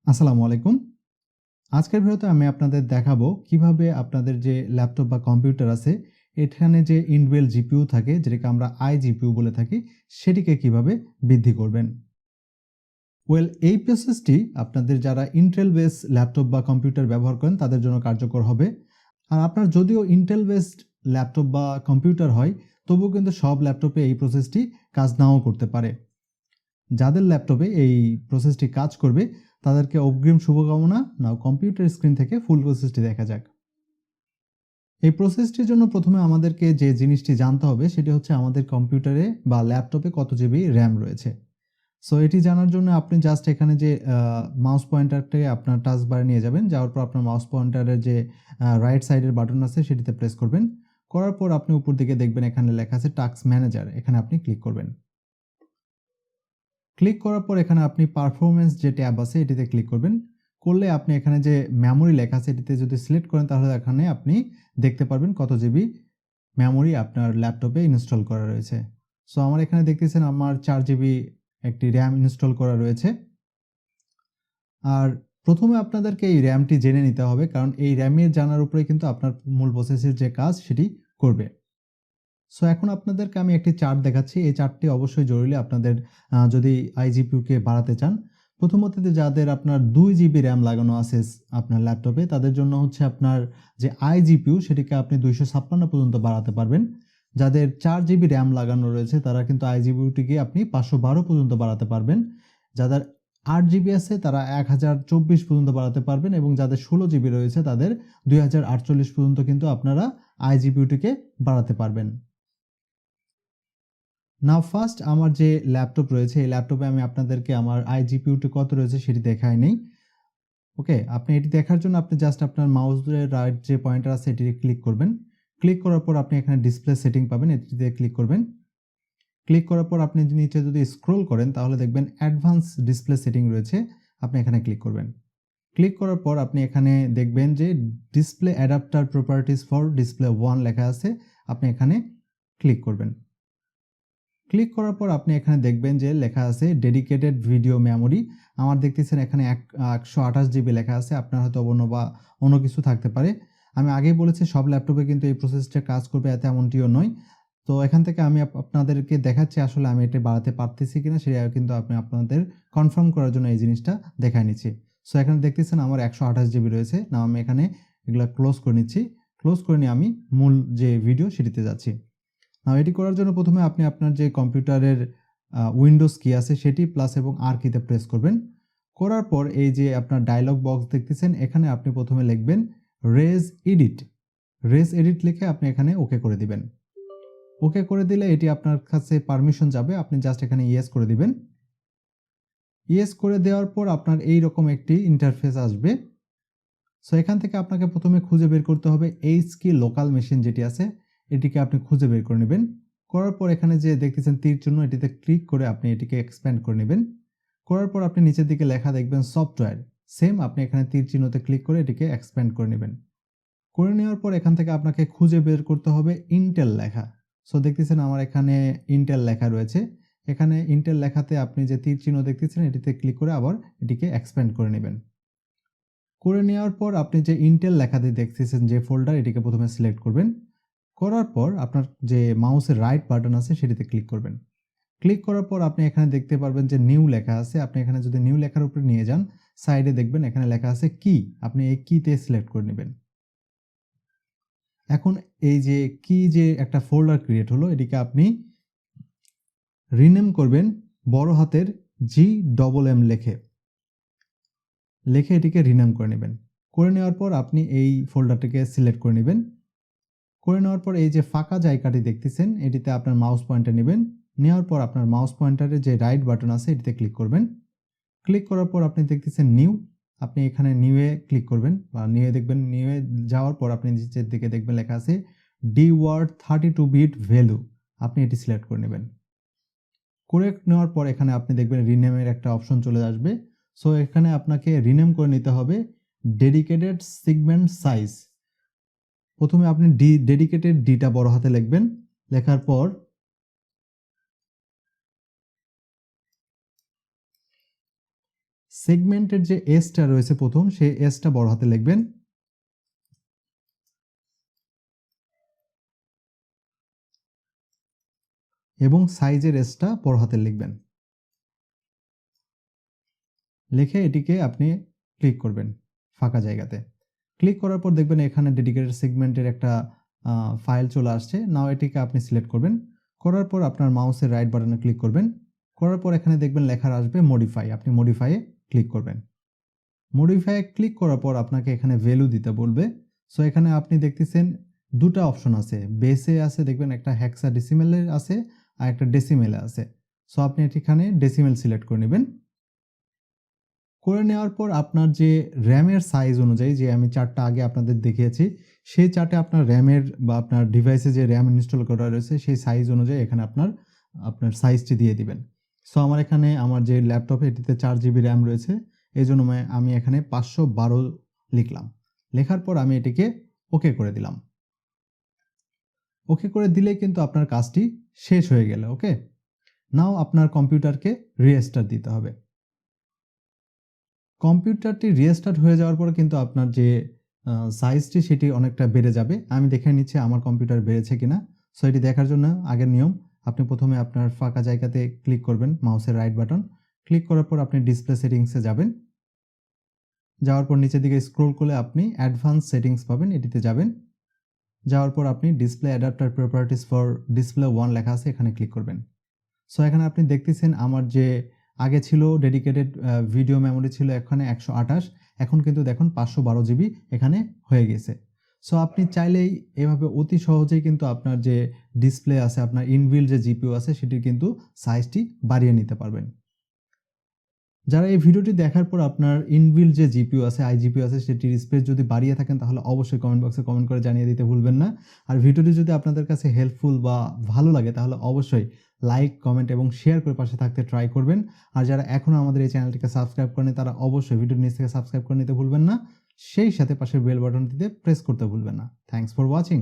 আসসালামু আলাইকুম। আজকের ভিডিওতে আমি আপনাদের দেখাবো কিভাবে আপনাদের যে ল্যাপটপ বা কম্পিউটার আছে এখানে যে ইনবিল্ট জিপিইউ থাকে যেটাকে আমরা আইজিপিইউ বলে থাকি সেটিকে কিভাবে বৃদ্ধি করবেন। এই প্রসেসটি আপনাদের যারা ইন্টেল বেস ল্যাপটপ বা কম্পিউটার ব্যবহার করেন তাদের জন্য কার্যকর হবে। আর আপনার যদিও ইন্টেল বেসড ল্যাপটপ বা কম্পিউটার হয় তবুও কিন্তু সব ল্যাপটপে এই প্রসেসটি কাজ নাও করতে পারে। যাদের ল্যাপটপে এই প্রসেসটি কাজ করবে তাদেরকে অগ্রিম শুভকামনা। নাও কম্পিউটার স্ক্রিন থেকে ফুল প্রসেসটি দেখা যাক। এই প্রসেসটির জন্য প্রথমে আমাদেরকে যে জিনিসটি জানতে হবে সেটি হচ্ছে আমাদের কম্পিউটারে বা ল্যাপটপে কত জিবি র্যাম রয়েছে। সো এটি জানার জন্য আপনি জাস্ট এখানে যে মাউস পয়েন্টারটাকে আপনার টাচ বারে নিয়ে যাবেন, যাওয়ার পর আপনার মাউস পয়েন্টারের যে রাইট সাইডের বাটন আছে সেটিতে প্রেস করবেন। করার পর আপনি উপর দিকে দেখবেন এখানে লেখা আছে টাস্ক ম্যানেজার, এখানে আপনি ক্লিক করবেন। ক্লিক করার পর এখানে আপনি পারফরম্যান্স যে ট্যাব আছে এটিতে ক্লিক করবেন। করলে আপনি এখানে যে মেমোরি লেখা আছে এটিতে যদি সিলেক্ট করেন তাহলে এখানে আপনি দেখতে পারবেন কত জিবি মেমোরি আপনার ল্যাপটপে ইনস্টল করা রয়েছে। সো আমার এখানে দেখতেছেন আমার 4 জিবি একটি র্যাম ইনস্টল করা রয়েছে। আর প্রথমে আপনাদেরকে এই র্যামটি জেনে নিতে হবে, কারণ এই র্যামের জানার উপরে কিন্তু আপনার মূল প্রসেসের যে কাজ সেটি করবে। সো এখন আপনাদেরকে আমি একটি চার্ট দেখাচ্ছি। এই চার্টটি অবশ্যই জরুরি আপনাদের যদি আইজিপিইউকে বাড়াতে চান। প্রথমত যাদের আপনার 2 জিবি র্যাম লাগানো আছে আপনার ল্যাপটপে তাদের জন্য হচ্ছে আপনার যে আইজিপিইউ সেটিকে আপনি 256 পর্যন্ত বাড়াতে পারবেন। যাদের 4 জিবি র্যাম লাগানো রয়েছে তারা কিন্তু আইজিপিইউটিকে আপনি 512 পর্যন্ত বাড়াতে পারবেন। যাদের 8 জিবি আছে তারা 1024 পর্যন্ত বাড়াতে পারবেন এবং যাদের 16 জিবি রয়েছে তাদের 2048 পর্যন্ত কিন্তু আপনারা আইজিপিইউটিকে বাড়াতে পারবেন। নাও ফার্স্ট আমার যে ল্যাপটপ রয়েছে এই ল্যাপটপে আমি আপনাদেরকে আমার আইজিপিইউটি কত রয়েছে সেটি দেখাই নেই। ওকে, আপনি এটি দেখার জন্য আপনি জাস্ট আপনার মাউসের রাইট যে পয়েন্টার আছে এটিতে ক্লিক করবেন। ক্লিক করার পর আপনি এখানে ডিসপ্লে সেটিং পাবেন, এটিতে ক্লিক করবেন। ক্লিক করার পর আপনি নিচে যদি স্ক্রল করেন তাহলে দেখবেন অ্যাডভান্স ডিসপ্লে সেটিং রয়েছে, আপনি এখানে ক্লিক করবেন। ক্লিক করার পর আপনি এখানে দেখবেন যে display adapter properties for display 1 লেখা আছে, আপনি এখানে ক্লিক করবেন। ক্লিক করার পর আপনি এখানে দেখবেন যে লেখা আছে ডেডিকেটেড ভিডিও মেমোরি। আমার দেখতেছেন এখানে 128 জিবি লেখা আছে, আপনার হয়তো অন্য কিছু থাকতে পারে। আমি আগেই বলেছি সব ল্যাপটপে কিন্তু এই প্রসেসটা কাজ করবে এতে এমনটিও নয়। তো এখান থেকে আমি আপনাদেরকে দেখাচ্ছি আসলে আমি এটা বাড়াতে পারতেছি কিনা, সেটা কিন্তু আপনি আপনাদের কনফার্ম করার জন্য এই জিনিসটা দেখায় নিচ্ছি। সো এখানে দেখতেছেন আমার 128 জিবি রয়েছে। না আমি এখানে এগুলা ক্লোজ করে নিচ্ছি। ক্লোজ করে নিয়ে আমি মূল যে ভিডিও সেটিতে যাচ্ছি। এটি করার জন্য প্রথমে আপনি আপনার যে কম্পিউটারের উইন্ডোজ কি আছে সেটি প্লাস এবং আর কিতে প্রেস করবেন। করার পর এই যে আপনার ডায়লগ বক্স দেখতেছেন এখানে আপনি প্রথমে লিখবেন রেজ এডিট। রেজ এডিট লিখে আপনি এখানে ওকে করে দিবেন। ওকে করে দিলে এটি আপনার কাছে পারমিশন যাবে, আপনি জাস্ট এখানে ইয়েস করে দিবেন। ইয়েস করে দেওয়ার পর আপনার এই রকম একটি ইন্টারফেস আসবে। সো এখান থেকে আপনাকে প্রথমে খুঁজে বের করতে হবে এইচ কি লোকাল মেশিন যেটি আছে এটিকে আপনি খুঁজে বের করে নেবেন। করার পর এখানে যে দেখতেছেন তীর চিহ্ন এটিতে ক্লিক করে আপনি এটিকে এক্সপ্যান্ড করে নেবেন। করার পর আপনি নিচের দিকে লেখা দেখবেন সফটওয়্যার, সেম আপনি এখানে তীর চিহ্নতে ক্লিক করে এটিকে এক্সপ্যান্ড করে নেবেন। করে নেওয়ার পর এখান থেকে আপনাকে খুঁজে বের করতে হবে ইন্টেল লেখা। সো দেখতেছেন আমার এখানে ইন্টেল লেখা রয়েছে। এখানে ইন্টেল লেখাতে আপনি যে তীর চিহ্ন দেখতেছেন এটিতে ক্লিক করে আবার এটিকে এক্সপ্যান্ড করে নেবেন। করে নেওয়ার পর আপনি যে ইন্টেল লেখাতে দেখতেছেন যে ফোল্ডার এটিকে প্রথমে সিলেক্ট করবেন। করার পর আপনার যে মাউসের রাইট বাটন আছে সেটিতে ক্লিক করবেন। ক্লিক করার পর আপনি এখানে দেখতে পারবেন যে নিউ লেখা আছে, আপনি এখানে যদি নিউ লেখার উপরে নিয়ে যান সাইডে দেখবেন এখানে লেখা আছে কি, আপনি এই কিতে সিলেক্ট করে নেবেন। এখন এই যে কি যে একটা ফোল্ডার ক্রিয়েট হলো এটিকে আপনি রিনেম করবেন বড় হাতের GMM লিখে এটিকে রিনেম করে নেবেন। করে নেওয়ার পর আপনি এই ফোল্ডারটিকে সিলেক্ট করে নেবেন। করে নেওয়ার পর এই যে ফাঁকা জায়গাটি দেখতেছেন এটিতে আপনার মাউস পয়েন্টার নেবেন। নেওয়ার পর আপনার মাউস পয়েন্টারের যে রাইট বাটন আছে এটিতে ক্লিক করবেন। ক্লিক করার পর আপনি দেখতেছেন নিউ, আপনি এখানে নিউয়ে ক্লিক করবেন বা নিউয়ে দেখবেন। নিউয়ে যাওয়ার পর আপনি নিচের দিকে দেখবেন লেখা আছে DWORD 32 বিট ভ্যালু, আপনি এটি সিলেক্ট করে নেবেন। করে নেওয়ার পর এখানে আপনি দেখবেন রিনেমের একটা অপশন চলে আসবে। সো এখানে আপনাকে রিনেম করে নিতে হবে ডেডিকেটেড সেগমেন্ট সাইজ। প্রথমে আপনি ডেডিকেটেড ডিটা বড় হাতে লিখবেন। লেখার পর সেগমেন্টের যে এসটা রয়েছে প্রথম, সেই এসটা বড় হাতে লিখবেন এবং সাইজের এসটা বড় হাতে লিখবেন। লিখে এটিকে আপনি ক্লিক করবেন ফাঁকা জায়গাতে। ক্লিক করার পর দেখবেন এখানে ডেডিকেটেড সেগমেন্টের একটা ফাইল চলে আসছে। নাও এটিকে আপনি সিলেক্ট করবেন। করার পর আপনার মাউসের রাইট বাটনে ক্লিক করবেন। করার পর এখানে দেখবেন লেখা আসবে মডিফাই, আপনি মডিফাইয়ে ক্লিক করবেন। মডিফাইয়ে ক্লিক করার পর আপনাকে এখানে ভ্যালু দিতে বলবে। সো এখানে আপনি দেখতেছেন দুটা অপশন আছে, বেসে আছে দেখবেন একটা হেক্সাডেসিমেলে আছে আর একটা ডেসিমেলে আছে। সো আপনি এখানে ডেসিমেল সিলেক্ট করে নেবেন। করে নেওয়ার পর আপনার যে র্যামের সাইজ অনুযায়ী, যে আমি চার্টটা আগে আপনাদের দেখিয়েছি, সেই চার্টে আপনার র্যামের বা আপনার ডিভাইসে যে র্যাম ইনস্টল করা রয়েছে সেই সাইজ অনুযায়ী এখানে আপনার সাইজটি দিয়ে দিবেন। সো আমার এখানে আমার যে ল্যাপটপে এটিতে 4 GB র্যাম রয়েছে, এই জন্য আমি এখানে 512 লিখলাম। লেখার পর আমি এটিকে ওকে করে দিলাম। ওকে করে দিলে কিন্তু আপনার কাজটি শেষ হয়ে গেল। ওকে, নাও আপনার কম্পিউটারকে রিস্টার্ট দিতে হবে। কম্পিউটারটি রিস্টার্ট হয়ে যাওয়ার পর কিন্তু আপনার যে সাইজটি সেটি অনেকটা বেড়ে যাবে। আমি দেখে নিচ্ছি আমার কম্পিউটার বেড়েছে কিনা। সো এটি দেখার জন্য আগের নিয়ম, আপনি প্রথমে আপনার ফাঁকা জায়গাতে ক্লিক করবেন, মাউসের রাইট বাটন ক্লিক করার পর আপনি ডিসপ্লে সেটিংসে যাবেন। যাওয়ার পর নিচের দিকে স্ক্রল করলে আপনি অ্যাডভান্স সেটিংস পাবেন, এটিতে যাবেন। যাওয়ার পর আপনি display adapter properties for display 1 লেখা আছে, এখানে ক্লিক করবেন। সো এখানে আপনি দেখতেছেন আমার যে আগে ছিল ডেডিকেটেড ভিডিও মেমোরি ছিল এখানে 128, এখন কিন্তু দেখুন 512 GB এখানে হয়ে গেছে। সো আপনি চাইলেই এভাবে অতি সহজেই কিন্তু আপনার যে ডিসপ্লে আছে, আপনার ইনবিল্ট যে জিপিইউ আছে সেটির কিন্তু সাইজটি বাড়িয়ে নিতে পারবেন। যারা এই ভিডিওটি দেখার পর আপনার ইনবিল্ট যে জিপিইউ আছে, আইজিপিইউ আছে, সেটির স্পেস যদি বাড়িয়ে থাকেন তাহলে অবশ্যই কমেন্ট বক্সে কমেন্ট করে জানিয়ে দিতে ভুলবেন না। আর ভিডিওটি যদি আপনাদের কাছে হেল্পফুল বা ভালো লাগে তাহলে অবশ্যই লাইক, কমেন্ট এবং শেয়ার করে পাশে থাকতে ট্রাই করবেন। আর যারা এখনও আমাদের এই চ্যানেলটিকে সাবস্ক্রাইব করেনি তারা অবশ্যই ভিডিওর নিচ থেকে সাবস্ক্রাইব করে নিতে ভুলবেন না। সেই সাথে পাশের বেল বাটনটিতে প্রেস করতে ভুলবেন না। Thanks for watching.